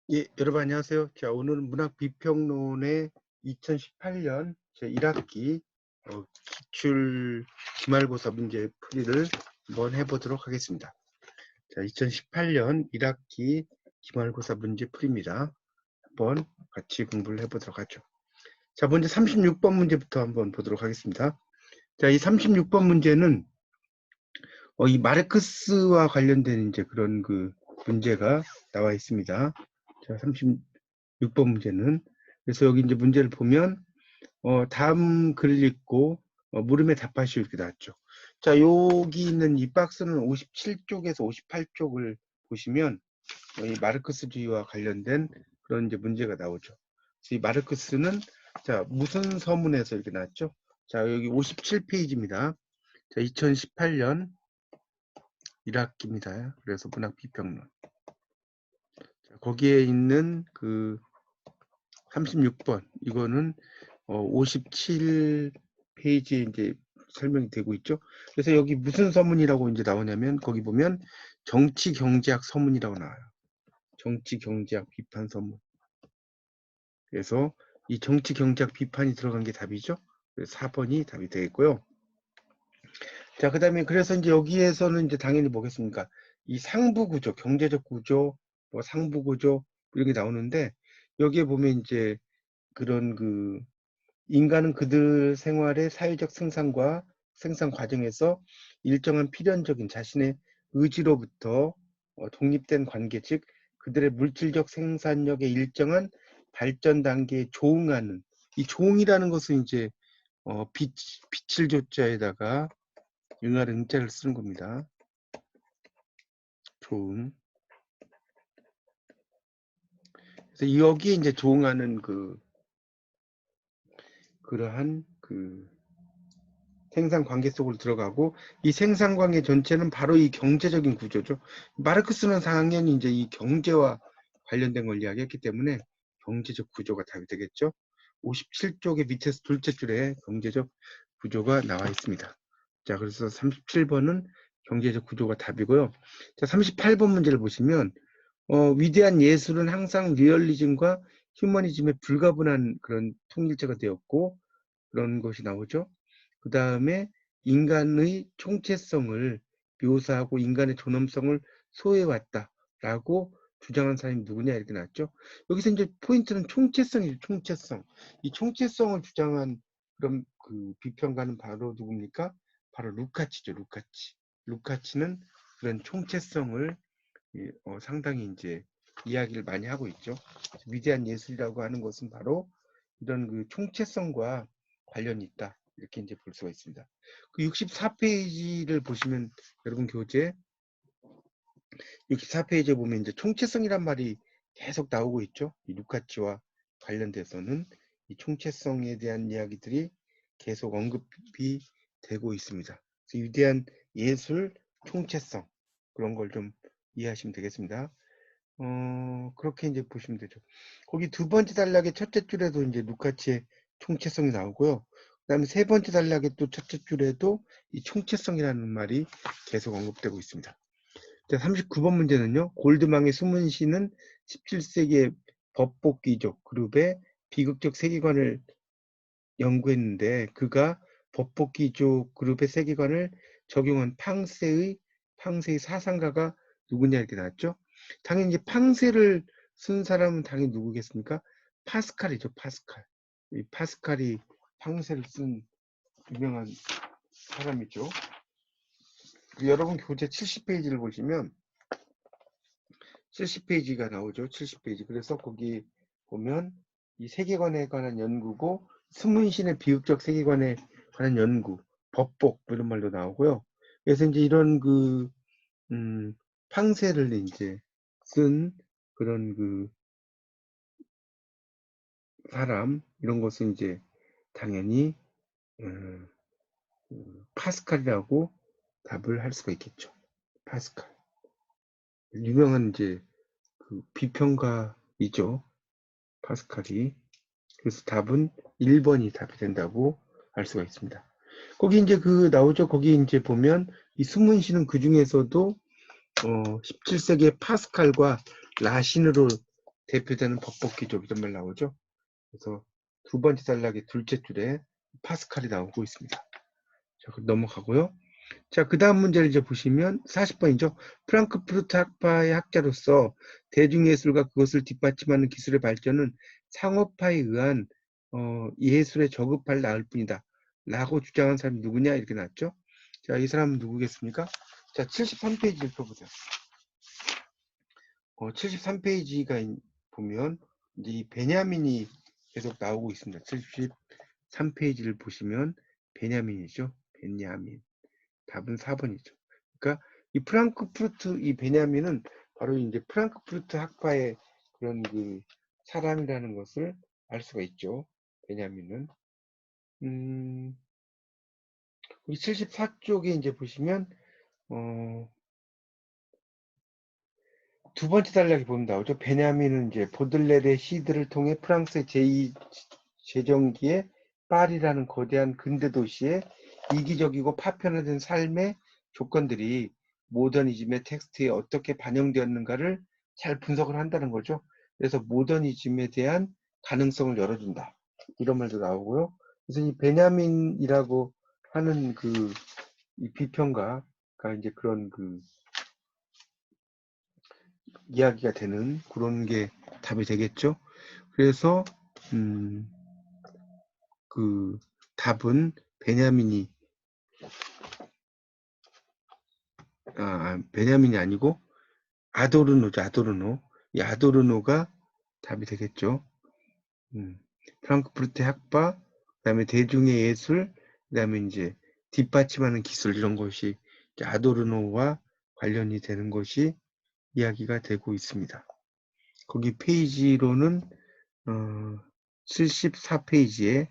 예, 여러분 안녕하세요. 자, 오늘은 문학 비평론의 2018년 제1학기 기출 기말고사 문제 풀이를 한번 해보도록 하겠습니다. 자, 2018년 1학기 기말고사 문제 풀이입니다. 한번 같이 공부를 해보도록 하죠. 자, 먼저 36번 문제부터 한번 보도록 하겠습니다. 자, 이 36번 문제는 이 마르크스와 관련된 이제 그런 그 문제가 나와 있습니다. 자, 36번 문제는 그래서 여기 이제 문제를 보면 다음 글을 읽고 물음에 답하시오 이렇게 나왔죠. 자, 여기 있는 이 박스는 57쪽에서 58쪽을 보시면 이 마르크스주의와 관련된 그런 이제 문제가 나오죠. 그래서 이 마르크스는 자, 무슨 서문에서 이렇게 나왔죠? 자, 여기 57페이지입니다. 자, 2018년 1학기입니다. 그래서 문학 비평론. 자, 거기에 있는 그 36번 이거는 57페이지에 이제 설명이 되고 있죠. 그래서 여기 무슨 서문이라고 이제 나오냐면 거기 보면 정치 경제학 서문이라고 나와요. 정치 경제학 비판 서문. 그래서 이 정치 경제학 비판이 들어간 게 답이죠. 그래서 4번이 답이 되겠고요. 자, 그다음에 그래서 이제 여기에서는 이제 당연히 뭐겠습니까? 이 상부 구조, 경제적 구조, 뭐 상부 구조 이런 게 나오는데 여기에 보면 이제 그런 그 인간은 그들 생활의 사회적 생산과 생산 과정에서 일정한 필연적인 자신의 의지로부터 독립된 관계, 즉 그들의 물질적 생산력의 일정한 발전 단계에 조응하는 이 조응이라는 것은 이제 빛을 조자에다가 응아를 응자를 쓰는 겁니다. 조응. 그래서 여기에 이제 조응하는 그러한 그 생산 관계 속으로 들어가고 이 생산 관계 전체는 바로 이 경제적인 구조죠. 마르크스는 당연히 이제 이 경제와 관련된 걸 이야기했기 때문에 경제적 구조가 답이 되겠죠. 57쪽의 밑에서 둘째 줄에 경제적 구조가 나와 있습니다. 자, 그래서 37번은 경제적 구조가 답이고요. 자, 38번 문제를 보시면 위대한 예술은 항상 리얼리즘과 휴머니즘에 불가분한 그런 통일체가 되었고 그런 것이 나오죠. 그 다음에 인간의 총체성을 묘사하고 인간의 존엄성을 소해왔다라고 주장한 사람이 누구냐 이렇게 나왔죠. 여기서 이제 포인트는 총체성이죠. 총체성. 이 총체성을 주장한 그런 그 비평가는 바로 누굽니까? 바로 루카치죠. 루카치. 루카치는 그런 총체성을 상당히 이제 이야기를 많이 하고 있죠. 위대한 예술이라고 하는 것은 바로 이런 그 총체성과 관련이 있다. 이렇게 이제 볼 수가 있습니다. 그 64페이지를 보시면 여러분 교재 64페이지에 보면 이제 총체성이란 말이 계속 나오고 있죠. 이 루카치와 관련돼서는 이 총체성에 대한 이야기들이 계속 언급이 되고 있습니다. 그래서 위대한 예술, 총체성 그런 걸 좀 이해하시면 되겠습니다. 그렇게 이제 보시면 되죠. 거기 두 번째 단락의 첫째 줄에도 이제 루카치의 총체성이 나오고요. 그다음에 세 번째 단락의 또 첫째 줄에도 이 총체성이라는 말이 계속 언급되고 있습니다. 자, 39번 문제는요. 골드망의 숨은 시는 17세기의 법복귀족 그룹의 비극적 세계관을 연구했는데 그가 법복귀족 그룹의 세계관을 적용한 팡세의 사상가가 누구냐 이렇게 나왔죠. 당연히 이제 팡세를 쓴 사람은 당연히 누구겠습니까? 파스칼이죠. 파스칼. 이 파스칼이 팡세를 쓴 유명한 사람이죠. 여러분 교재 70페이지를 보시면 70페이지가 나오죠. 70페이지. 그래서 거기 보면 이 세계관에 관한 연구고 스문신의 비극적 세계관에 관한 연구, 법복 뭐 이런 말도 나오고요. 그래서 이제 이런 그 팡세를 이제 쓴 그런 그 사람 이런 것은 이제 당연히 파스칼이라고 답을 할 수가 있겠죠. 파스칼. 유명한 이제 그 비평가이죠. 파스칼이. 그래서 답은 1번이 답이 된다고 알 수가 있습니다. 거기 이제 그 나오죠. 거기 이제 보면 이 숨문시는 그 중에서도 17세기의 파스칼과 라신으로 대표되는 법법기조 이런 말 나오죠. 그래서 두 번째 단락의 둘째 줄에 파스칼이 나오고 있습니다. 자, 넘어가고요. 자, 그 다음 문제를 이제 보시면 40번이죠. 프랑크푸르트 학파의 학자로서 대중예술과 그것을 뒷받침하는 기술의 발전은 상업화에 의한 예술에 저급할 나을 뿐이다. 라고 주장한 사람이 누구냐? 이렇게 나왔죠. 자, 이 사람은 누구겠습니까? 자, 73페이지를 펴보세요. 73페이지가 보면 이제 이 베냐민이 계속 나오고 있습니다. 73페이지를 보시면 베냐민이죠. 베냐민. 답은 4번이죠. 그러니까 이 프랑크푸르트 이 베냐민은 바로 이제 프랑크푸르트 학파의 그런 그 사람이라는 것을 알 수가 있죠. 베냐민은. 우리 74쪽에 이제 보시면 두 번째 단락에 보면 나오죠. 베냐민은 이제 보들레르의 시들을 통해 프랑스의 제2 제정기의 파리라는 거대한 근대 도시의 이기적이고 파편화된 삶의 조건들이 모더니즘의 텍스트에 어떻게 반영되었는가를 잘 분석을 한다는 거죠. 그래서 모더니즘에 대한 가능성을 열어준다. 이런 말도 나오고요. 그래서 이 베냐민이라고 하는 이 비평가가 이제 그런 이야기가 되는 그런 게 답이 되겠죠. 그래서 답은 베냐민이 베냐민이 아니고 아도르노죠. 아도르노. 이 아도르노가 답이 되겠죠. 프랑크푸르트 학파, 그다음에 대중의 예술, 그다음에 이제 뒷받침하는 기술 이런 것이 아도르노와 관련이 되는 것이 이야기가 되고 있습니다. 거기 페이지로는 74페이지에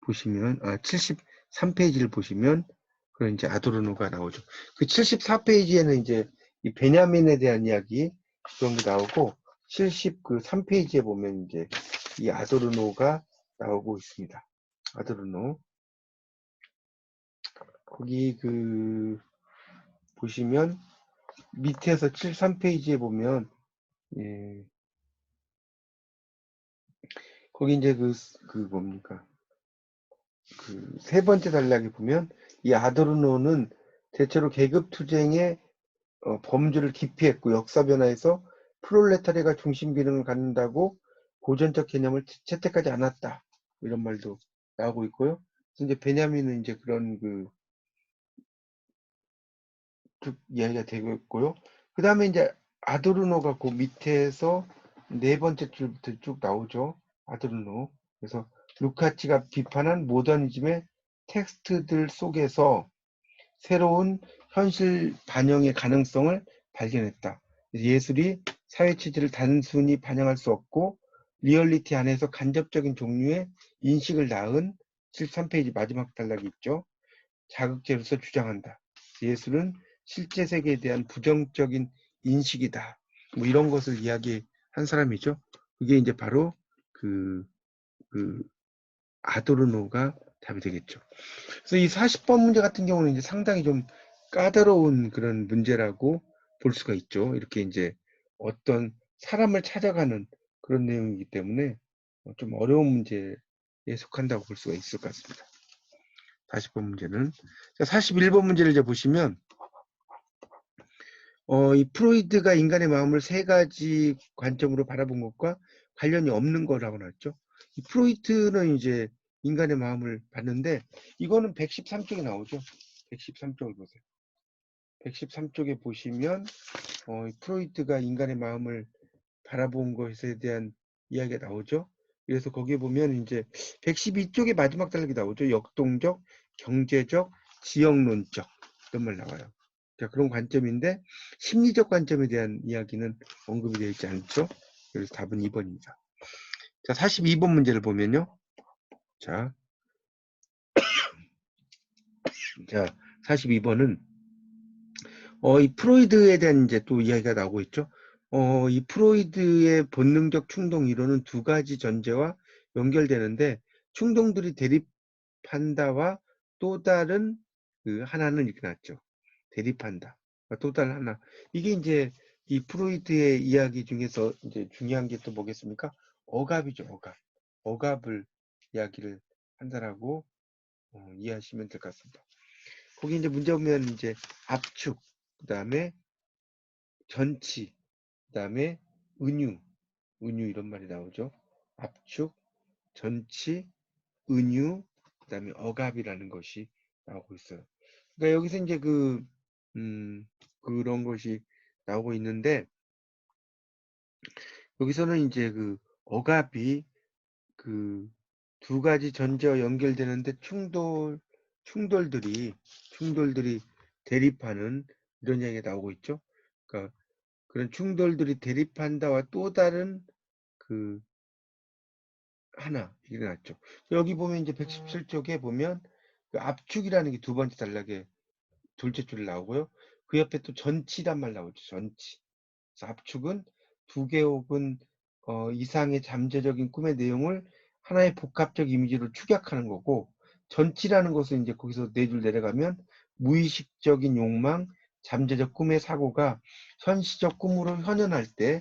보시면 73페이지를 보시면 그런 이제 아도르노가 나오죠. 그 74페이지에는 이제 이 베냐민에 대한 이야기 그런 게 나오고 73페이지에 보면 이제 이 아도르노가 나오고 있습니다. 아도르노. 거기 보시면 밑에서 73페이지에 보면 예, 거기 이제 뭡니까? 세 번째 단락에 보면 이 아도르노는 대체로 계급투쟁의 범주를 기피했고 역사 변화에서 프롤레타리아가 중심 기능을 갖는다고 고전적 개념을 채택하지 않았다. 이런 말도 나오고 있고요. 이제 베냐민은 이제 그런 쭉 이야기가 되고 있고요. 그 다음에 이제 아도르노가 그 밑에서 네 번째 줄부터 쭉 나오죠. 아도르노. 그래서 루카치가 비판한 모더니즘의 텍스트들 속에서 새로운 현실 반영의 가능성을 발견했다. 예술이 사회 체질을 단순히 반영할 수 없고 리얼리티 안에서 간접적인 종류의 인식을 낳은 73페이지 마지막 단락이 있죠. 자극제로서 주장한다. 예술은 실제 세계에 대한 부정적인 인식이다. 뭐 이런 것을 이야기한 사람이죠. 그게 이제 바로 그 아도르노가 답이 되겠죠. 그래서 이 40번 문제 같은 경우는 이제 상당히 좀 까다로운 그런 문제라고 볼 수가 있죠. 이렇게 이제 어떤 사람을 찾아가는 그런 내용이기 때문에 좀 어려운 문제에 속한다고 볼 수가 있을 것 같습니다. 40번 문제는. 자, 41번 문제를 이제 보시면, 이 프로이드가 인간의 마음을 세 가지 관점으로 바라본 것과 관련이 없는 거라고 나왔죠. 이 프로이트는 이제 인간의 마음을 봤는데, 이거는 113쪽에 나오죠. 113쪽을 보세요. 113쪽에 보시면, 프로이트가 인간의 마음을 바라본 것에 대한 이야기가 나오죠. 그래서 거기에 보면 이제 112쪽의 마지막 단락이 나오죠. 역동적, 경제적, 지역론적 이런 말 나와요. 자, 그런 관점인데 심리적 관점에 대한 이야기는 언급이 되어 있지 않죠. 그래서 답은 2번입니다. 자, 42번 문제를 보면요. 자, 42번은 이 프로이드에 대한 이제 또 이야기가 나오고 있죠. 이 프로이드의 본능적 충동 이론은 두 가지 전제와 연결되는데 충동들이 대립한다와 또 다른 하나는 이렇게 나왔죠. 대립한다. 또 다른 하나. 이게 이제 이 프로이트의 이야기 중에서 이제 중요한 게 또 뭐겠습니까? 억압이죠, 억압. 억압을 이야기를 한다라고 이해하시면 될 것 같습니다. 거기 이제 문제 보면 이제 압축, 그 다음에 전치, 그 다음에 은유, 은유 이런 말이 나오죠. 압축, 전치, 은유, 그 다음에 억압이라는 것이 나오고 있어요. 그러니까 여기서 이제 그런 것이 나오고 있는데, 여기서는 이제 그 억압이 그 두 가지 전제와 연결되는데 충돌들이 대립하는 이런 이야기가 나오고 있죠. 그러니까 그런 충돌들이 대립한다와 또 다른 그 하나 일어났죠. 여기 보면 이제 117쪽에 보면 그 압축이라는 게 두 번째 단락에 둘째 줄에 나오고요. 그 옆에 또 전치란 말 나오죠. 전치. 그래서 압축은 두 개 혹은 이상의 잠재적인 꿈의 내용을 하나의 복합적 이미지로 축약하는 거고, 전치라는 것은 이제 거기서 네 줄 내려가면 무의식적인 욕망, 잠재적 꿈의 사고가 현시적 꿈으로 현현할 때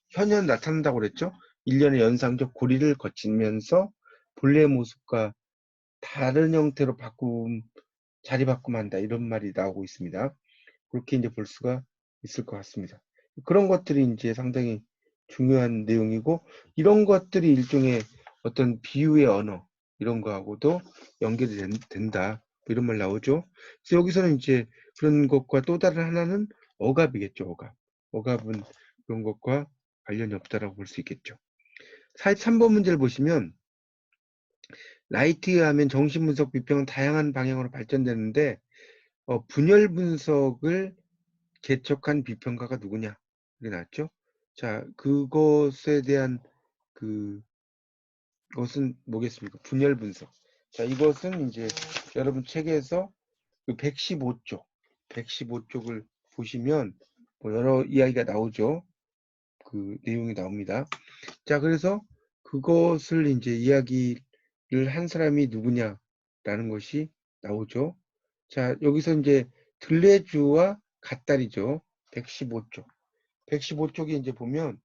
현현 나타난다고 그랬죠. 일련의 연상적 고리를 거치면서 본래의 모습과 다른 형태로 자리 바꿈한다 이런 말이 나오고 있습니다. 그렇게 이제 볼 수가 있을 것 같습니다. 그런 것들이 이제 상당히 중요한 내용이고, 이런 것들이 일종의 어떤 비유의 언어 이런 거하고도 연결이 된다 이런 말 나오죠. 그래서 여기서는 이제 그런 것과 또 다른 하나는 억압이겠죠. 억압은 그런 것과 관련이 없다라고 볼 수 있겠죠. 43번 문제를 보시면 라이트에 하면 정신분석 비평은 다양한 방향으로 발전되는데 분열 분석을 개척한 비평가가 누구냐 이게 나왔죠. 자, 그것에 대한 것은 뭐겠습니까? 분열 분석. 자, 이것은 이제 여러분 책에서 그 115쪽을 보시면 뭐 여러 이야기가 나오죠. 그 내용이 나옵니다. 자, 그래서 그것을 이제 이야기를 한 사람이 누구냐라는 것이 나오죠. 자, 여기서 이제 들레주와 갓다리죠. 115쪽. 115쪽에 이제 보면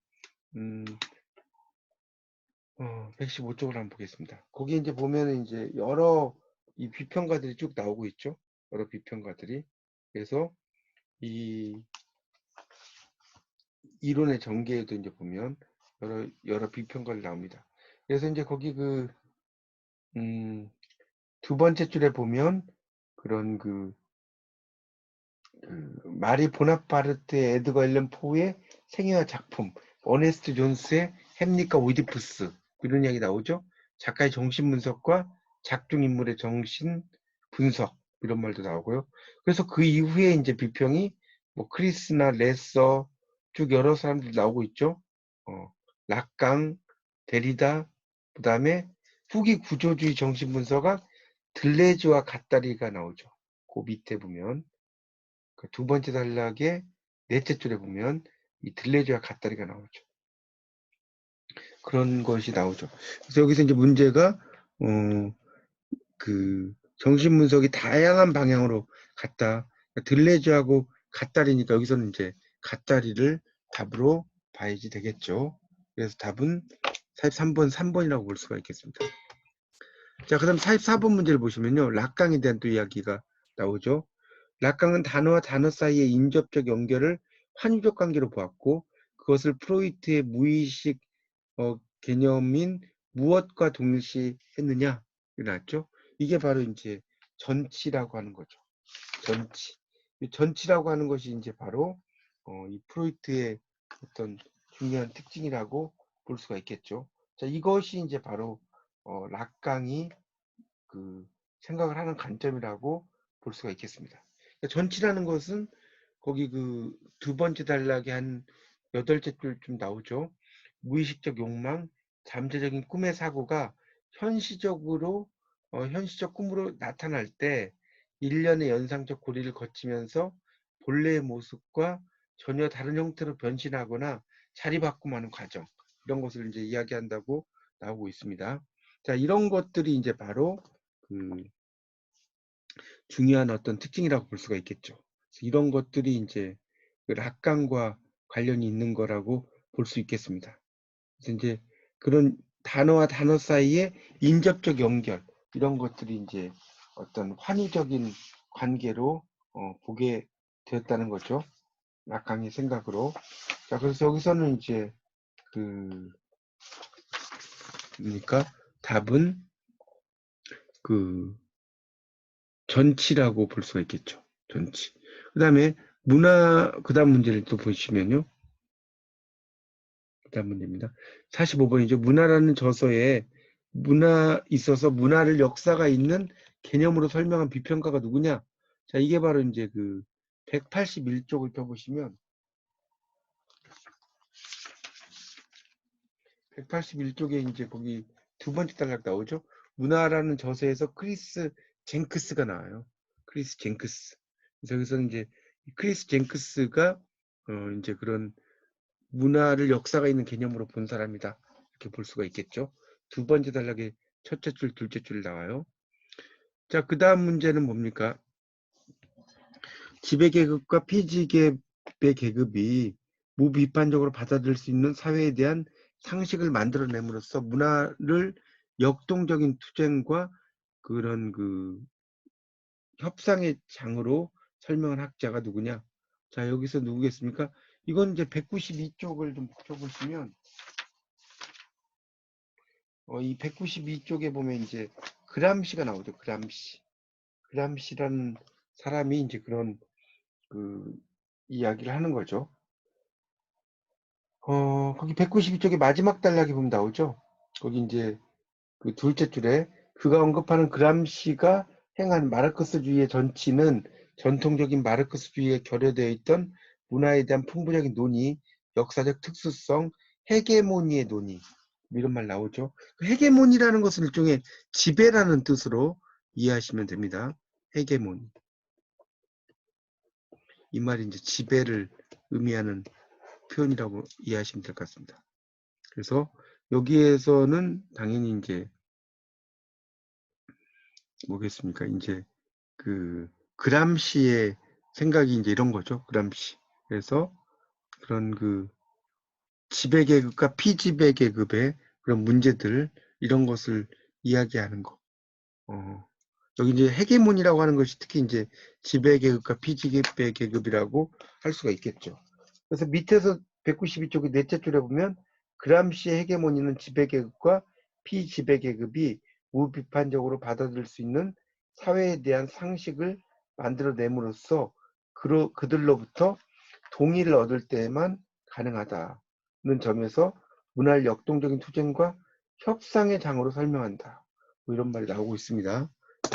115쪽을 한번 보겠습니다. 거기 이제 보면은 이제 여러 이 비평가들이 쭉 나오고 있죠. 여러 비평가들이. 그래서 이 이론의 전개에도 이제 보면 여러 비평가를 나옵니다. 그래서 이제 거기 두 번째 줄에 보면 그런 마리 보나파르트 에드거 앨런 포의 생애와 작품, 어네스트 존스의 햄릿과 오이디푸스 이런 이야기 나오죠. 작가의 정신 분석과 작중 인물의 정신 분석 이런 말도 나오고요. 그래서 그 이후에 이제 비평이 뭐 크리스나 레서 쭉 여러 사람들이 나오고 있죠. 락강, 데리다, 그 다음에 후기 구조주의 정신 분석학 들레즈와 갓다리가 나오죠. 그 밑에 보면 두 번째 단락의 넷째 줄에 보면 이 들레즈와 갓다리가 나오죠. 그런 것이 나오죠. 그래서 여기서 이제 문제가 정신 분석이 다양한 방향으로 갔다. 들레즈하고 갓다리니까 여기서는 이제 갓다리를 답으로 봐야지 되겠죠. 그래서 답은 43번 3번이라고 볼 수가 있겠습니다. 자, 그다음 44번 문제를 보시면요. 락강에 대한 또 이야기가 나오죠. 락강은 단어와 단어 사이의 인접적 연결을 환유적 관계로 보았고, 그것을 프로이트의 무의식 개념인 무엇과 동일시했느냐 나왔죠. 이게 바로 이제 전치라고 하는 거죠. 전치. 이 전치라고 하는 것이 이제 바로 이 프로이트의 어떤 중요한 특징이라고 볼 수가 있겠죠. 자, 이것이 이제 바로 락강이 생각을 하는 관점이라고 볼 수가 있겠습니다. 그러니까 전치라는 것은 거기 두 번째 단락에 한 여덟째 줄쯤 나오죠. 무의식적 욕망, 잠재적인 꿈의 사고가 현시적 꿈으로 나타날 때 일련의 연상적 고리를 거치면서 본래의 모습과 전혀 다른 형태로 변신하거나 자리바꿈하는 과정, 이런 것을 이제 이야기한다고 나오고 있습니다. 자, 이런 것들이 이제 바로 중요한 어떤 특징이라고 볼 수가 있겠죠. 이런 것들이 이제 락강과 관련이 있는 거라고 볼 수 있겠습니다. 그래서 이제 그런 단어와 단어 사이의 인접적 연결 이런 것들이 이제 어떤 환희적인 관계로 보게 되었다는 거죠. 라캉의 생각으로. 자, 그래서 여기서는 이제 그러니까 답은 그 전치라고 볼 수가 있겠죠. 전치. 그 다음에 그 다음 문제를 또 보시면요. 그 다음 문제입니다. 45번이죠. 문화라는 저서에 있어서 문화를 역사가 있는 개념으로 설명한 비평가가 누구냐? 자, 이게 바로 이제 그 181쪽을 펴보시면 181쪽에 이제 거기 두 번째 단락 나오죠. 문화라는 저서에서 크리스 젠크스가 나와요. 크리스 젠크스. 그래서 여기서는 이제 크리스 젠크스가 이제 그런 문화를 역사가 있는 개념으로 본 사람이다. 이렇게 볼 수가 있겠죠. 두 번째 단락에 첫째 줄, 둘째 줄 나와요. 자, 그 다음 문제는 뭡니까? 지배계급과 피지계급의 계급이 무비판적으로 받아들일 수 있는 사회에 대한 상식을 만들어냄으로써 문화를 역동적인 투쟁과 그런 협상의 장으로 설명한 학자가 누구냐? 자, 여기서 누구겠습니까? 이건 이제 192쪽을 좀 펴보시면 이 192쪽에 보면 이제 그람시가 나오죠. 그람시라는 사람이 이제 그런 이야기를 하는 거죠. 거기 192쪽에 마지막 단락에 보면 나오죠. 거기 이제 그 둘째 줄에 그가 언급하는 그람시가 행한 마르크스주의의 전치는 전통적인 마르크스주의에 결여되어 있던 문화에 대한 풍부적인 논의, 역사적 특수성, 헤게모니의 논의 이런 말 나오죠. 헤게모니라는 것은 일종의 지배라는 뜻으로 이해하시면 됩니다. 헤게모니. 이 말이 이제 지배를 의미하는 표현이라고 이해하시면 될 것 같습니다. 그래서 여기에서는 당연히 이제 뭐겠습니까? 이제 그람시의 생각이 이제 이런 거죠. 그람시. 그래서 그런 지배계급과 피지배계급의 그런 문제들 이런 것을 이야기하는 거. 여기 이제 헤게몬이라고 하는 것이 특히 이제 지배계급과 피지배계급이라고 할 수가 있겠죠. 그래서 밑에서 192쪽의 넷째 줄에 보면 그람시의 헤게모니는 지배계급과 피지배계급이 무비판적으로 받아들일 수 있는 사회에 대한 상식을 만들어냄으로써 그들로부터 동의를 얻을 때에만 가능하다는 점에서 문화를 역동적인 투쟁과 협상의 장으로 설명한다. 뭐 이런 말이 나오고 있습니다.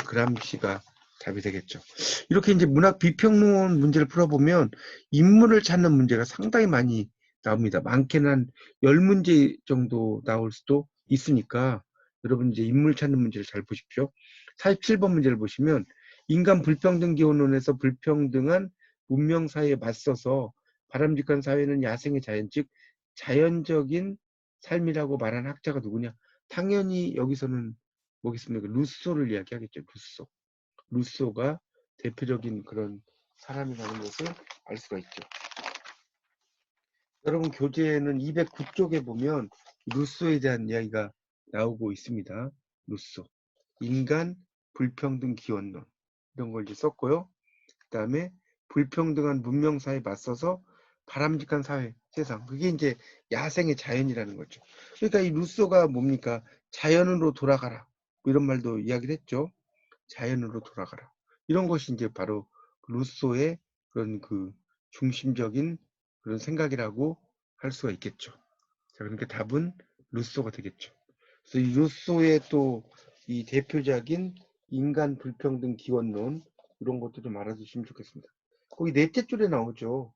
그람시가 답이 되겠죠. 이렇게 이제 문학 비평론 문제를 풀어보면 인물을 찾는 문제가 상당히 많이 나옵니다. 많게는 한 10문제 정도 나올 수도 있으니까 여러분 이제 인물 찾는 문제를 잘 보십시오. 47번 문제를 보시면 인간 불평등 기원론에서 불평등한 문명 사회에 맞서서 바람직한 사회는 야생의 자연, 즉 자연적인 삶이라고 말하는 학자가 누구냐? 당연히 여기서는 뭐겠습니까? 루소를 이야기하겠죠. 루소가 대표적인 그런 사람이라는 것을 알 수가 있죠. 여러분 교재에는 209쪽에 보면 루소에 대한 이야기가 나오고 있습니다. 루소. 인간 불평등 기원론. 이런 걸 이제 썼고요. 그 다음에 불평등한 문명사에 맞서서 바람직한 사회, 세상. 그게 이제 야생의 자연이라는 거죠. 그러니까 이 루소가 뭡니까? 자연으로 돌아가라. 뭐 이런 말도 이야기를 했죠. 자연으로 돌아가라. 이런 것이 이제 바로 루소의 그런 중심적인 그런 생각이라고 할 수가 있겠죠. 자, 그러니까 답은 루소가 되겠죠. 그래서 이 루소의 또 이 대표적인 인간 불평등 기원론 이런 것도 좀 알아두시면 좋겠습니다. 거기 넷째 줄에 나오죠.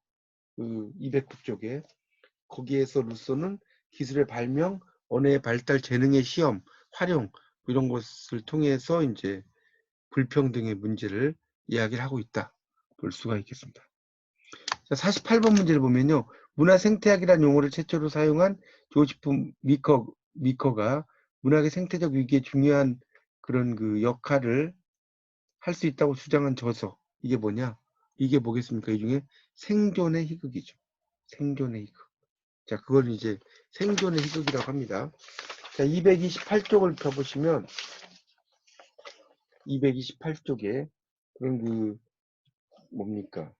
209쪽에 거기에서 루소는 기술의 발명, 언어의 발달, 재능의 시험, 활용 이런 것을 통해서 이제 불평등의 문제를 이야기를 하고 있다. 볼 수가 있겠습니다. 자, 48번 문제를 보면요. 문화 생태학이라는 용어를 최초로 사용한 조지프 미커가 문학의 생태적 위기에 중요한 그런 역할을 할 수 있다고 주장한 저서. 이게 뭐냐? 이게 뭐겠습니까? 이 중에 생존의 희극이죠. 생존의 희극. 자, 그걸 이제 생존의 희극이라고 합니다. 자, 228쪽을 펴보시면 228쪽에 그런 그 뭡니까?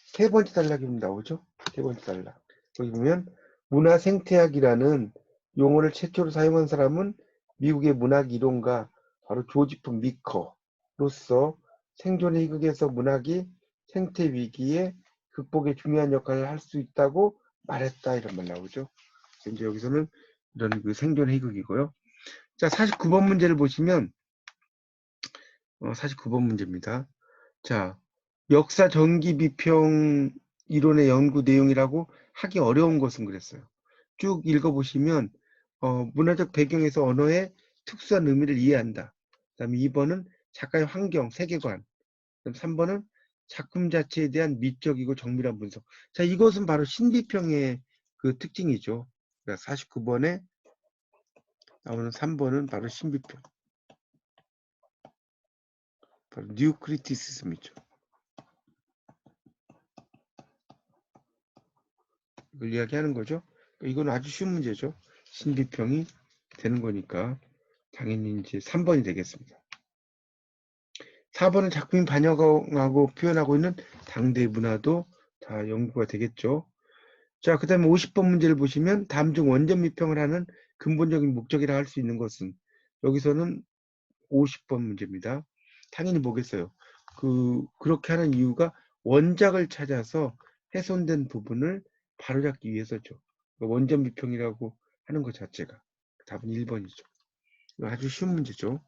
세 번째 단락이 나오죠? 세 번째 단락. 여기 보면 문화 생태학이라는 용어를 최초로 사용한 사람은 미국의 문학 이론가 바로 조지프 미커로서 생존의 희극에서 문학이 생태 위기에 극복에 중요한 역할을 할 수 있다고 말했다 이런 말 나오죠. 이제 여기서는 이런 그 생존의 희극이고요. 자, 49번 문제를 보시면 49번 문제입니다. 자, 역사 전기 비평 이론의 연구 내용이라고 하기 어려운 것은 그랬어요. 쭉 읽어보시면 문화적 배경에서 언어의 특수한 의미를 이해한다. 그 다음에 2번은 작가의 환경, 세계관. 그 다음 3번은 작품 자체에 대한 미적이고 정밀한 분석. 자, 이것은 바로 신비평의 그 특징이죠. 그러니까 49번에 나오는 3번은 바로 신비평. 바로 뉴 크리티시즘이죠. 이걸 이야기하는 거죠. 이건 아주 쉬운 문제죠. 신비평이 되는 거니까 당연히 이제 3번이 되겠습니다. 4번은 작품이 반영하고 표현하고 있는 당대 문화도 다 연구가 되겠죠. 자, 그 다음에 50번 문제를 보시면 다음 중 원전 미평을 하는 근본적인 목적이라 할 수 있는 것은 여기서는 50번 문제입니다. 당연히 뭐겠어요. 그렇게 하는 이유가 원작을 찾아서 훼손된 부분을 바로잡기 위해서죠. 원전 미평이라고 하는 것 자체가 답은 1번이죠. 아주 쉬운 문제죠.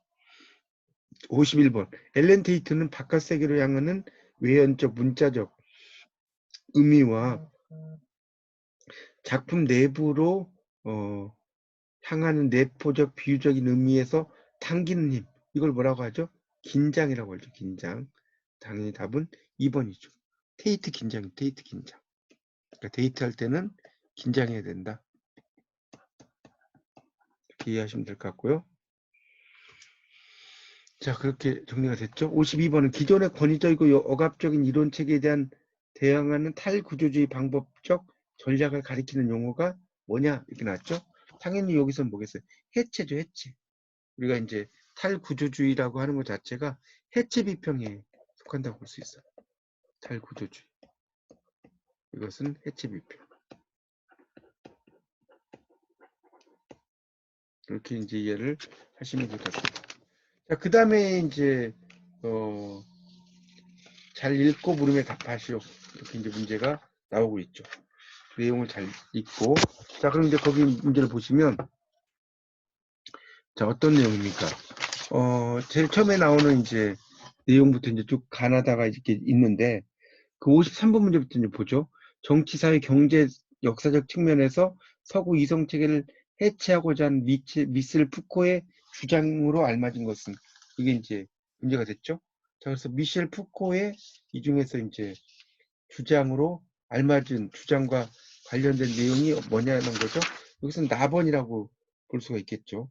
51번. 엘렌 테이트는 바깥 세계로 향하는 외연적 문자적 의미와 작품 내부로 향하는 내포적 비유적인 의미에서 당기는 힘. 이걸 뭐라고 하죠? 긴장이라고 하죠. 긴장. 당연히 답은 2번이죠. 테이트 긴장, 테이트 긴장. 그러니까 데이트할 때는 긴장해야 된다. 이렇게 이해하시면 될 것 같고요. 자, 그렇게 정리가 됐죠. 52번은 기존의 권위적이고 억압적인 이론 체계에 대한 대응하는 탈구조주의 방법적 전략을 가리키는 용어가 뭐냐 이렇게 나왔죠. 당연히 여기서는 뭐겠어요? 해체죠, 해체. 우리가 이제 탈구조주의라고 하는 것 자체가 해체 비평에 속한다고 볼 수 있어요. 탈구조주의. 이것은 해체 비평. 이렇게 이제 이해를 하시면 될 것 같습니다. 자, 그 다음에 이제 잘 읽고 물음에 답하시오. 이렇게 이제 문제가 나오고 있죠. 내용을 잘 읽고. 자, 그럼 이제 거기 문제를 보시면, 자, 어떤 내용입니까? 제일 처음에 나오는 이제 내용부터 이제 쭉 가나다가 이렇게 있는데, 그 53번 문제부터 이제 보죠. 정치, 사회, 경제, 역사적 측면에서 서구 이성 체계를 해체하고자 한 미셀 푸코의 주장으로 알맞은 것은 이게 이제 문제가 됐죠. 자, 그래서 미셸 푸코의 이 중에서 이제 주장으로 알맞은 주장과 관련된 내용이 뭐냐는 거죠. 여기서 나번이라고 볼 수가 있겠죠.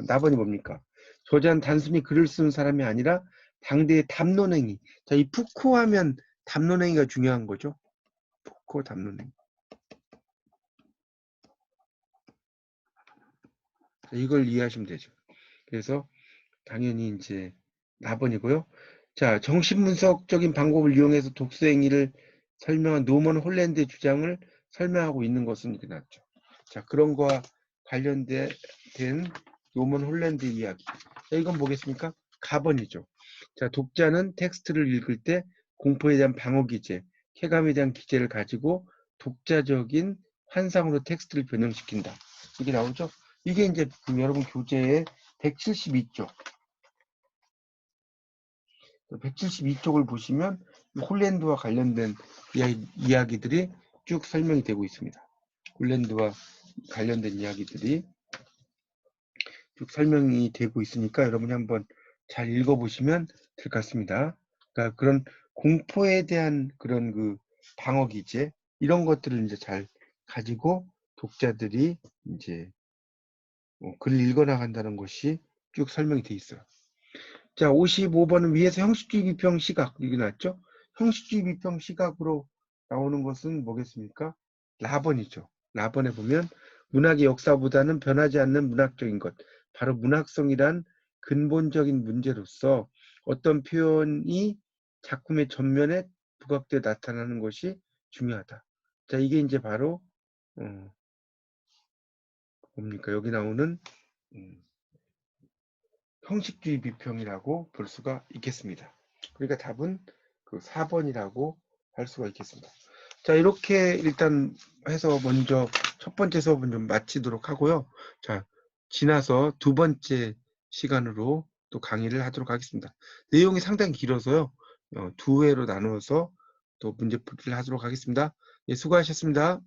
나번이 뭡니까? 저자는 단순히 글을 쓰는 사람이 아니라 당대의 담론행위. 자, 이 푸코 하면 담론행위가 중요한 거죠. 푸코 담론행위. 자, 이걸 이해하시면 되죠. 그래서 당연히 이제 나번이고요. 자, 정신분석적인 방법을 이용해서 독서행위를 설명한 노먼 홀랜드의 주장을 설명하고 있는 것은 이렇게 나왔죠. 자, 그런 거와 관련된 노먼 홀랜드 이야기. 자, 이건 뭐겠습니까? 가번이죠. 자, 독자는 텍스트를 읽을 때 공포에 대한 방어 기제, 쾌감에 대한 기제를 가지고 독자적인 환상으로 텍스트를 변형시킨다. 이게 나오죠? 이게 이제 여러분 교재에 172쪽. 172쪽을 보시면 홀랜드와 관련된 이야기들이 쭉 설명이 되고 있습니다. 홀랜드와 관련된 이야기들이 쭉 설명이 되고 있으니까 여러분이 한번 잘 읽어보시면 될 것 같습니다. 그러니까 그런 공포에 대한 그런 그 방어 기제 이런 것들을 이제 잘 가지고 독자들이 이제 글을 읽어나간다는 것이 쭉 설명이 되어 있어요. 자, 55번은 위에서 형식주의 비평 시각, 이게 나왔죠? 형식주의 비평 시각으로 나오는 것은 뭐겠습니까? 라번이죠. 라번에 보면 문학의 역사보다는 변하지 않는 문학적인 것, 바로 문학성이란 근본적인 문제로서 어떤 표현이 작품의 전면에 부각되어 나타나는 것이 중요하다. 자, 이게 이제 바로 뭡니까? 여기 나오는 형식주의 비평이라고 볼 수가 있겠습니다. 그러니까 답은 그 4번이라고 할 수가 있겠습니다. 자, 이렇게 일단 해서 먼저 첫 번째 수업은 좀 마치도록 하고요. 자, 지나서 두 번째 시간으로 또 강의를 하도록 하겠습니다. 내용이 상당히 길어서요. 두 회로 나누어서 또 문제풀이를 하도록 하겠습니다. 예, 수고하셨습니다.